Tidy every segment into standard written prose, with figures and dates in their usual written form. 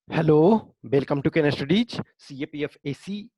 Hello, welcome to can studies. CAPF AC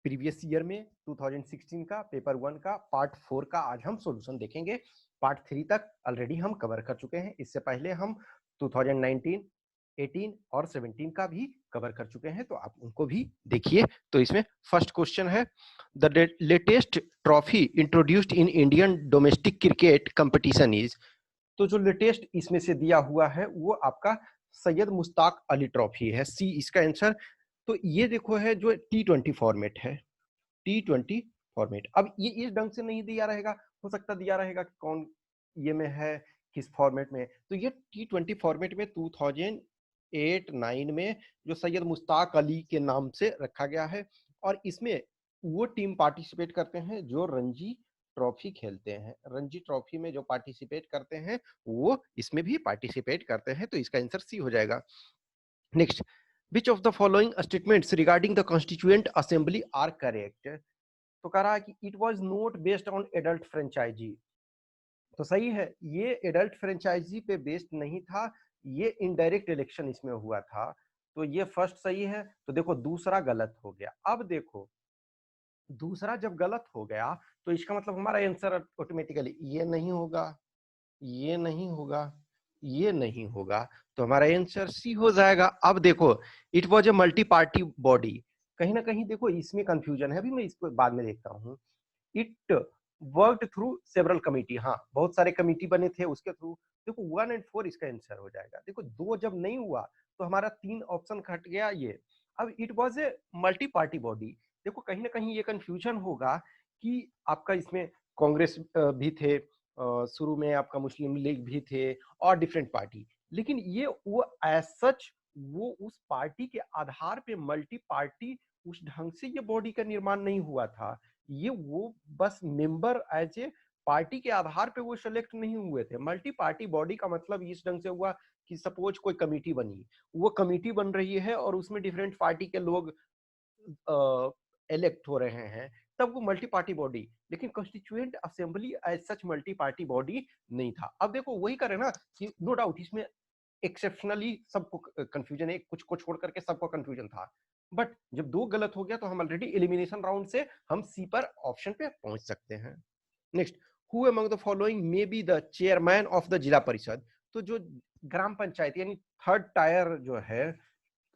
previous year में 2016 का paper 1 का part 4 का आज हम सॉल्यूशन देखेंगे। पार्ट 3 तक ऑलरेडी हम कवर कर चुके हैं। इससे पहले हम 2019, 18 और 17 का भी कवर कर चुके हैं, तो आप उनको भी देखिए। तो इसमें फर्स्ट क्वेश्चन है, the latest trophy introduced in Indian domestic cricket competition is. तो जो लेटेस्ट इसमें से दिया हुआ है वो आपका सैयद मुश्ताक अली ट्रॉफी है, सी इसका आंसर। तो ये देखो है जो T20 फॉर्मेट है, T20 फॉर्मेट। अब ये इस ढंग से नहीं दिया रहेगा, हो सकता दिया रहेगा कि कौन ये में है, किस फॉर्मेट में। तो ये T20 फॉर्मेट में 2008-9 में जो सैयद मुश्ताक अली के नाम से रखा गया है, और इसमें वो टीम पार्टिसिपेट करते हैं जो रणजी ट्रॉफी खेलते हैं। रणजी ट्रॉफी में जो पार्टिसिपेट करते हैं वो इसमें भी पार्टिसिपेट करते हैं, तो इसका आंसर सी हो जाएगा। Next, which of the following statements regarding the constituent assembly are correct. तो कह रहा है कि it was not based on adult franchise. तो सही है, ये एडल्ट फ्रेंचाइजी पे बेस्ड नहीं था, ये इनडायरेक्ट इलेक्शन इसमें हुआ था। तो ये फर्स्ट सही है। तो देखो दूसरा गलत हो गया। अब देखो दूसरा जब गलत हो गया तो इसका मतलब हमारा आंसर ऑटोमेटिकली ये नहीं होगा, ये नहीं होगा, ये नहीं होगा। तो हमारा आंसर सी हो जाएगा। अब देखो, it was a multi party body. कहीं ना कहीं देखो इसमें कंफ्यूजन है, अभी मैं इसको बाद में देखता हूँ। It worked through several committee, हाँ बहुत सारे कमिटी बने थे उसके थ्रू। देखो 1 और 4 इसका आंसर हो जाएगा। देखो 2 जब नहीं हुआ तो हमारा 3 ऑप्शन कट गया ये। अब it was a multi party body. देखो कहीं ना कहीं ये कंफ्यूजन होगा कि आपका इसमें कांग्रेस भी थे, शुरू में आपका मुस्लिम लीग भी थे और डिफरेंट पार्टी, लेकिन ये वो एज सच वो उस पार्टी के आधार पे मल्टी पार्टी उस ढंग से ये बॉडी का निर्माण नहीं हुआ था। ये वो बस मेंबर एज ए पार्टी के आधार पे वो सिलेक्ट नहीं हुए थे। मल्टी पार्टी बॉडी का मतलब इस ढंग से हुआ कि सपोज कोई कमेटी बनी, वो कमेटी बन रही है और उसमें डिफरेंट पार्टी के लोग इलेक्ट हो रहे हैं, तब वो मल्टी पार्टी बॉडी। लेकिन constituent assembly as such multi party body नहीं था। अब देखो वही करे ना कि नो डाउट इसमें एक्सेप्शनली सबको कंफ्यूजन है, कुछ को छोड़ करके सबको कंफ्यूजन था। बट जब 2 गलत हो गया तो हम ऑलरेडी एलिमिनेशन राउंड से हम सी पर ऑप्शन पे पहुंच सकते हैं। Next, who among the following may be the chairman of the जिला परिषद। तो जो ग्राम पंचायत यानी थर्ड टायर जो है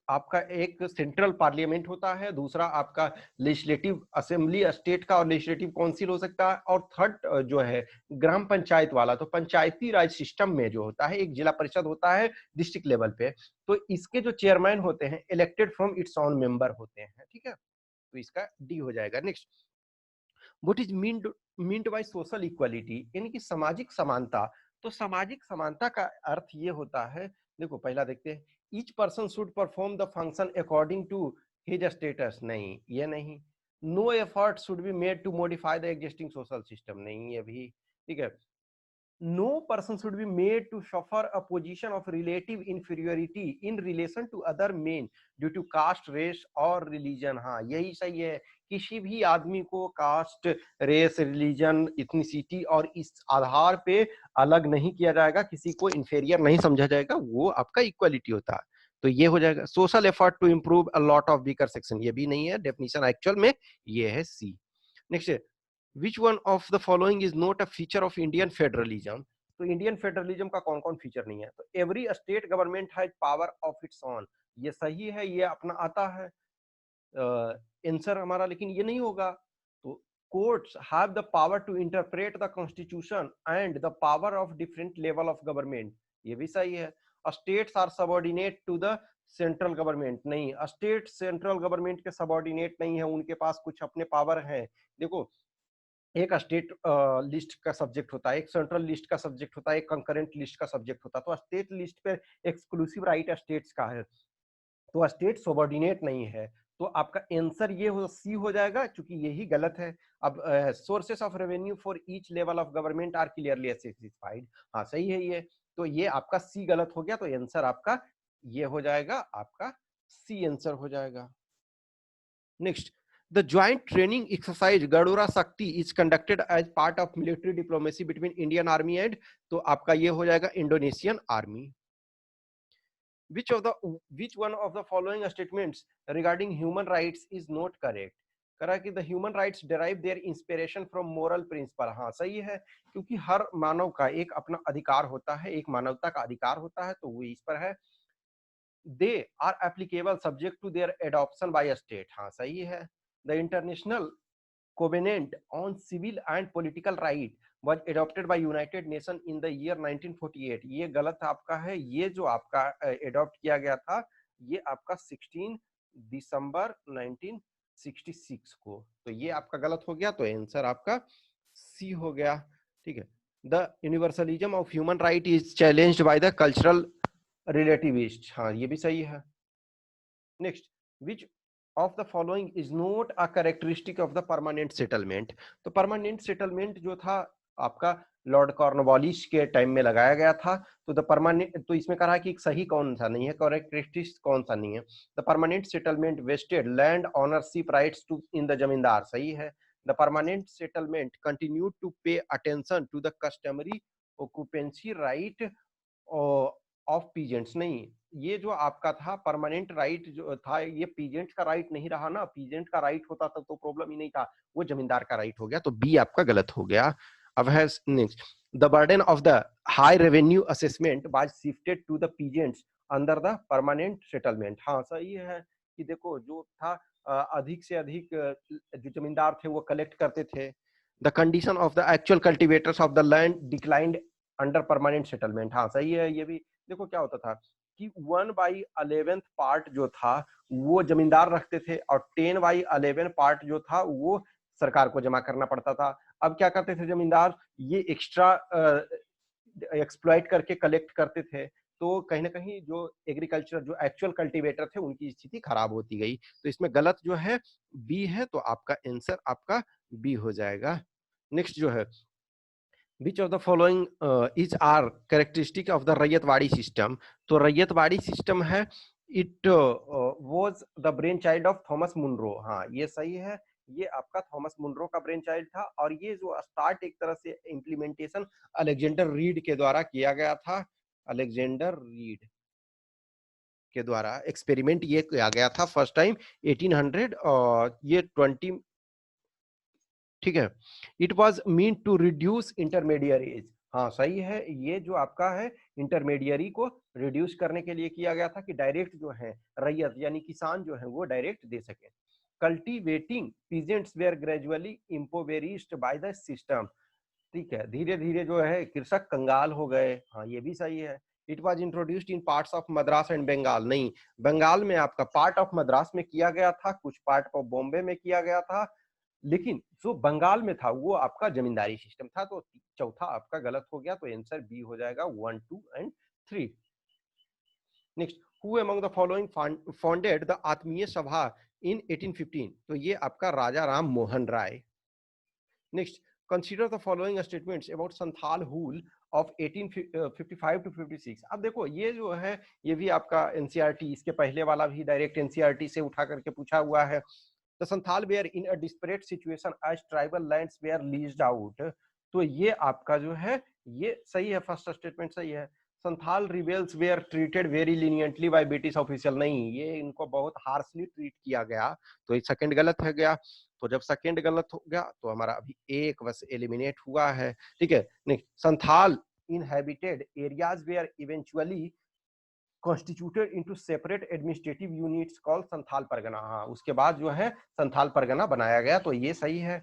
आपका, एक सेंट्रल पार्लियामेंट होता है, दूसरा आपका लेजिस्लेटिव असेंबली स्टेट का और लेजिस्लेटिव काउंसिल हो सकता है, और थर्ड जो है ग्राम पंचायत वाला। तो पंचायती राज सिस्टम में जो होता है एक जिला परिषद होता है डिस्ट्रिक्ट लेवल पे, तो इसके जो चेयरमैन होते हैं elected from its own member होते हैं। ठीक है, तो इसका डी हो जाएगा। Next, what is meant by social equality, यानी कि सामाजिक समानता। तो सामाजिक समानता का अर्थ ये होता है, देखो पहला देखते हैं, each person should perform the function according to his status. नहीं, ये नहीं। No effort should be made to modify the existing social system. नहीं, ये भी ठीक है। no person should be made to suffer a position of relative inferiority in relation to other men due to caste, race और religion। हाँ यही सही है, किसी भी आदमी को कास्ट, रेस, रिलीजन, इथनिसिटी और इस आधार पे अलग नहीं किया जाएगा, किसी को इंफेरियर नहीं समझा जाएगा, वो आपका इक्वालिटी होता है। तो ये हो जाएगा। Social effort to improve a lot of weaker section, ये भी नहीं है, डेफिनेशन एक्चुअल में ये है C. Next, which one of the following is not a feature of Indian federalism। तो इंडियन फेडरलिज्म का कौन कौन फीचर नहीं है। तो every state government has power of its own, ये सही है, ये अपना आता है आंसर हमारा, लेकिन ये नहीं होगा। तो courts have the power to interpret the constitution and the power of different level of government, ये भी सही है। States are subordinate to the central government, नहीं, स्टेट सेंट्रल गवर्नमेंट के सबऑर्डिनेट नहीं है, उनके पास कुछ अपने पावर है। देखो एक स्टेट लिस्ट का सब्जेक्ट होता है, एक सेंट्रल लिस्ट का सब्जेक्ट होता है, एक कंकरेंट लिस्ट का सब्जेक्ट होता है। तो स्टेट लिस्ट पे एक्सक्लूसिव राइट स्टेट्स का है, तो स्टेट सबऑर्डिनेट नहीं है। तो आपका आंसर ये हो सी हो जाएगा, क्योंकि यही गलत है। अब sources of revenue for each level of government are clearly specified, हाँ सही है ये। तो ये आपका सी गलत हो गया, तो आंसर आपका ये हो जाएगा, आपका सी आंसर हो जाएगा। Next, the joint training exercise Gadora Shakti is conducted as part of military diplomacy between Indian Army and, तो आपका ये हो जाएगा Indonesian army. which one of the following statements regarding human rights is not correct? करा कि the human rights derive their inspiration from moral principle। हाँ सही है, क्योंकि हर मानव का एक अपना अधिकार होता है, एक मानवता का अधिकार होता है, तो वो इस पर है। they are applicable subject to their adoption by a state। हाँ सही है। the international covenant on civil and political right was adopted by United Nations in the year 1948। ये गलत आपका है, ये जो आपका अडॉप्ट किया गया था ये आपका 16 दिसंबर 1966 को, तो ये आपका गलत हो गया, तो आंसर आपका सी हो गया। ठीक है। The universalism of human right is challenged by the cultural relativist. हाँ ये भी सही है। Next, which of the following is not a characteristic of the permanent settlement. तो परमानेंट सेटलमेंट जो था आपका लॉर्ड कॉर्नवालिस के टाइम में लगाया गया था, तो द परमानेंट, तो इसमें कहा कि सही कौन सा नहीं है, कैरेक्टरिस्टिक्स कौन सा नहीं है। The permanent settlement vested land ownership rights to in the zamindar, सही है। The permanent settlement continued to pay attention to the customary occupancy right of peasants, नहीं, ये जो आपका था परमानेंट राइट जो था ये पीजेंट का राइट नहीं रहा ना, पीजेंट का राइट होता था तो प्रॉब्लम ही नहीं था, वो जमींदार का राइट हो गया, तो बी आपका गलत हो गया। अब है next, the burden of the high revenue assessment was shifted to the peasants under the permanent settlement. हाँ सही है कि देखो जो था अधिक से अधिक जो जमींदार थे वो कलेक्ट करते थे। The condition of the actual cultivators of the land declined under permanent settlement. हाँ सही है, ये भी देखो क्या होता था कि 1/11 पार्ट जो था वो जमींदार रखते थे और 10/11 पार्ट जो था वो सरकार को जमा करना पड़ता था। अब क्या करते थे जमींदार, ये एक्स्ट्रा एक्सप्लॉइट करके कलेक्ट करते थे, तो कहीं ना कहीं जो एग्रीकल्चर जो एक्चुअल कल्टीवेटर थे उनकी स्थिति खराब होती गई, तो इसमें गलत जो है बी है, तो आपका आंसर आपका बी हो जाएगा। नेक्स्ट जो है, which of the following is are characteristic of the Ryotwari system. तो रैयतवाड़ी सिस्टम है, it was the brainchild of Thomas Munro. हाँ ये सही है, ये आपका थॉमस मुनरो का ब्रेन चाइल्ड था, और ये जो स्टार्ट एक तरह से इम्प्लीमेंटेशन अलेक्जेंडर रीड के द्वारा किया गया था। अलेक्जेंडर रीड के द्वारा एक्सपेरिमेंट ये किया गया था फर्स्ट टाइम 1800 और ये 20, ठीक है। It was mean to reduce intermediaries. हाँ सही है, ये जो आपका है इंटरमीडियरी को रिड्यूस करने के लिए किया गया था कि डायरेक्ट जो है रैयत यानी किसान जो है वो डायरेक्ट दे सके। Cultivating peasants were gradually impoverished by the system. ठीक है, धीरे धीरे जो है कृषक कंगाल हो गए। हाँ ये भी सही है। It was introduced in parts of Madras and Bengal, नहीं, बंगाल में आपका पार्ट ऑफ मद्रास में किया गया था, कुछ पार्ट ऑफ बॉम्बे में किया गया था, लेकिन जो बंगाल में था वो आपका जमींदारी सिस्टम था, तो चौथा आपका गलत हो गया, तो आंसर बी हो जाएगा 1, 2 and 3। Next, who among the following founded the Atmiya Sabha in 1815। तो ये आपका Raja Ram Mohan Roy. Next, consider the following statements about Santhal Hul of 1855 to 56। अब देखो ये जो है ये भी आपका एनसीईआरटी, इसके पहले वाला भी डायरेक्ट एनसीईआरटी से उठा करके पूछा हुआ है। The Santhal were in a disparate situation as tribal lands were leased out। तो ये आपका जो है ये सही है, फर्स्ट स्टेटमेंट सही है। Santhal rebels were treated very leniently by British official, नहीं, ये इनको बहुत हार्शली ट्रीट किया गया, तो ये सेकंड गलत है गया। तो जब सेकंड गलत हो गया तो हमारा अभी एक बस एलिमिनेट हुआ है। ठीक है, next, Santhal inhabited areas were eventually constituted into separate administrative units called Santhal Pargana. हाँ उसके बाद जो है संथाल परगना बनाया गया, तो ये सही है।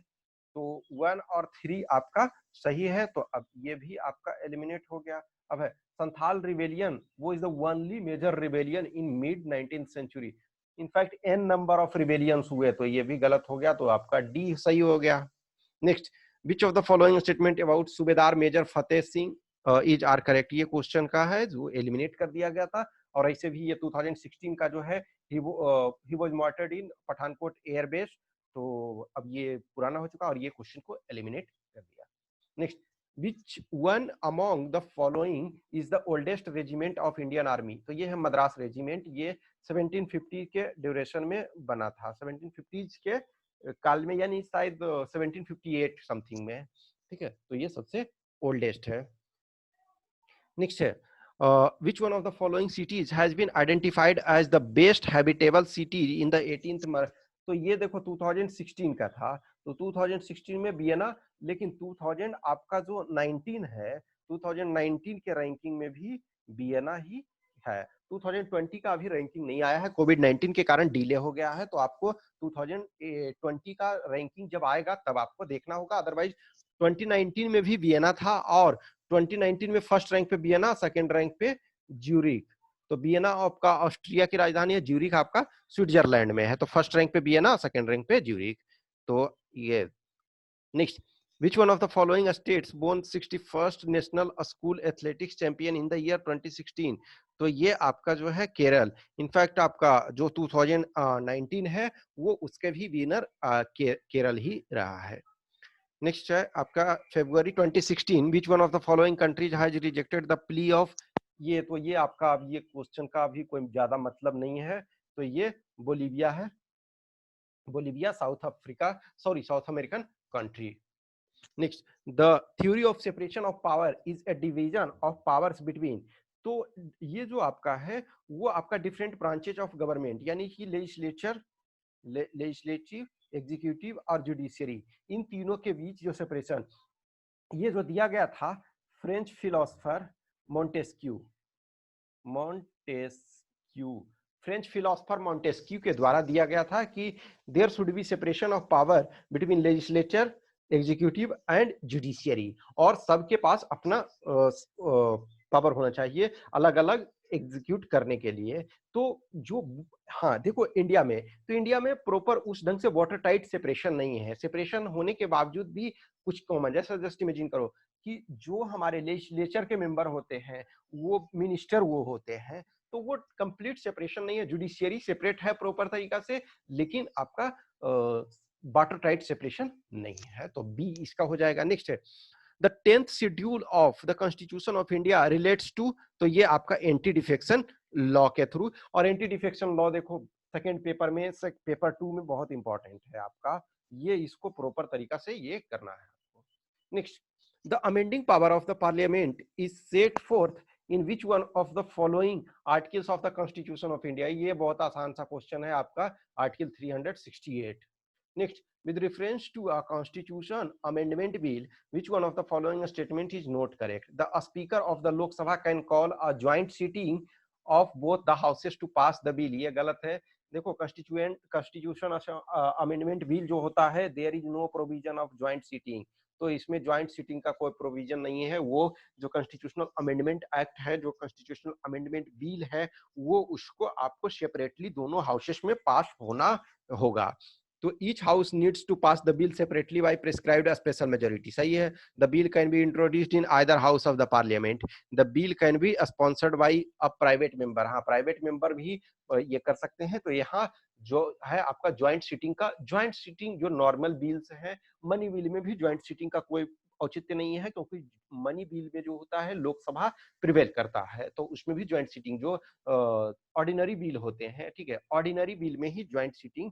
तो 1 और 3 आपका सही है, तो अब ये भी आपका एलिमिनेट हो गया। अब है संथाल रिबेलियन वो is the only major rebellion in mid 19th century. In fact an number of rebellions हुए, तो ये भी गलत हो गया, तो आपका डी सही हो गया। Next, which of the following statement about Subedar major Fateh Singh is are correct. ये क्वेश्चन का है जो एलिमिनेट कर दिया गया था, और ऐसे भी ये 2016 का जो है he was martyred in Pathankot airbase, तो अब ये पुराना हो चुका और ये क्वेश्चन को एलिमिनेट कर दिया। Next, which one among the following is the oldest regiment of Indian army. तो ये है मद्रास रेजिमेंट, ये 1750 के ड्यूरेशन में बना था, 1750 के काल में, यानी शायद 1758 समथिंग में। ठीक है, तो ये सबसे ओल्डेस्ट है। नेक्स्ट है, which one of the following cities has been identified as the best habitable city in the 18th? तो ये देखो 2016 का था, तो 2016 में वियना, लेकिन 2000 आपका जो 19 है, 2019 के रैंकिंग में भी वियना ही है। 2020 का अभी रैंकिंग नहीं आया है, कोविड 19 के कारण डिले हो गया है, तो आपको 2020 का रैंकिंग जब आएगा तब आपको देखना होगा। अदरवाइज 2019 में भी वियना था, और 2019 में फर्स्ट रैंक पे वियना, सेकंड रैंक पे ज्यूरिख। तो वियना आपका ऑस्ट्रिया की राजधानी है, ज्यूरिख आपका स्विट्जरलैंड में है। तो फर्स्ट रैंक पे वियना, सेकंड रैंक पे ज्यूरिख। तो ये next, which one of the following states won 61st national school athletics champion in the year 2016? तो ये आपका जो है केरल। इनफैक्ट आपका जो 2019 है वो उसके भी विनर केरल ही रहा है। नेक्स्ट है आपका February 2016, which one of the following countries has rejected the plea of? ये तो ये आपका, अब ये क्वेश्चन का भी कोई ज्यादा मतलब नहीं है, तो ये बोलीविया है। Bolivia south Africa, sorry south American country. Next, the theory of separation of power is A division of powers between. तो ये जो आपका है वो आपका डिफरेंट ब्रांचेज ऑफ गवर्नमेंट, यानी कि लेजिस्लेचर, लेजिस्लेटिव, एग्जीक्यूटिव और जुडिशियरी, इन तीनों के बीच जो सेपरेशन, ये जो दिया गया था French philosopher Montesquieu, French philosopher Montesquieu के द्वारा दिया गया था कि there should be separation of power between legislature, executive and judiciary, और सबके पास अपना पावर होना चाहिए अलग अलग एग्जीक्यूट करने के लिए। तो जो, हाँ देखो इंडिया में, तो इंडिया में प्रॉपर उस ढंग से वाटर टाइट सेपरेशन नहीं है। सेपरेशन होने के बावजूद भी कुछ कॉमन, जैसा जस्ट इमेजिन करो कि जो हमारे लेजिस्लेचर के मेंबर होते हैं वो मिनिस्टर वो होते हैं, तो वो कंप्लीट सेपरेशन नहीं है। जुडिशियरी सेपरेट है प्रॉपर तरीका से, लेकिन आपका वाटर टाइट सेपरेशन नहीं है। तो बी इसका हो जाएगा। नेक्स्ट है the 10th schedule of the constitution of India relates to, तो ये आपका एंटी डिफेक्शन लॉ के थ्रू, और एंटी डिफेक्शन लॉ देखो सेकेंड पेपर में, पेपर 2 में बहुत इंपॉर्टेंट है आपका, ये इसको प्रॉपर तरीका से ये करना है आपको। Next, the amending power of the parliament is set fourth in which one of the following articles of the constitution of India. ये बहुत आसान सा क्वेश्चन है आपका, article 368। Next, with reference to a constitution amendment bill, which one of the following statement is not correct? The speaker of the Lok Sabha can call a joint sitting of both the houses to pass the bill. ये गलत है। देखो constitution amendment bill जो होता है, there is no provision of joint sitting, तो इसमें joint seating का कोई प्रोविजन नहीं है। वो जो कॉन्स्टिट्यूशनल अमेंडमेंट एक्ट है, जो कॉन्स्टिट्यूशनल अमेंडमेंट बिल है, वो उसको आपको सेपरेटली दोनों हाउसेस में पास होना होगा। तो each house needs to pass the bill separately by prescribed special majority. सही है। The bill can be introduced in either house of the parliament. The bill can be sponsored by a private member. हाँ, private member भी ये कर सकते हैं। तो यहाँ जो है आपका ज्वाइंट सीटिंग का, ज्वाइंट सीटिंग जो नॉर्मल बिल्स हैं, मनी बिल में भी ज्वाइंट सीटिंग का कोई औचित्य नहीं है, क्योंकि मनी बिल में जो होता है लोकसभा प्रिवेल करता है, तो उसमें भी ज्वाइंट सीटिंग, जो ऑर्डिनरी बिल होते हैं, ठीक है, ऑर्डिनरी बिल में ही ज्वाइंट सीटिंग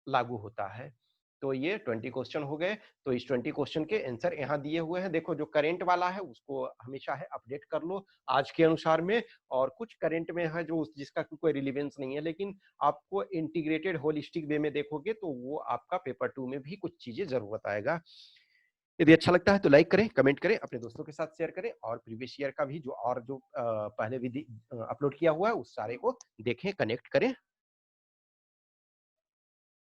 लागू होता है। तो ये 20 क्वेश्चन हो गए। तो इस 20 क्वेश्चन के आंसर यहाँ दिए हुए हैं। देखो जो करंट वाला है उसको हमेशा है अपडेट कर लो आज के अनुसार में, और कुछ करंट में है जो जिसका कोई रिलेवेंस नहीं है, लेकिन आपको इंटीग्रेटेड होलिस्टिक वे में देखोगे तो वो आपका पेपर 2 में भी कुछ चीजें जरूरत आएगा। यदि अच्छा लगता है तो लाइक करें, कमेंट करें, अपने दोस्तों के साथ शेयर करें, और प्रीवियस ईयर का भी जो पहले भी अपलोड किया हुआ है उस सारे को देखें, कनेक्ट करें।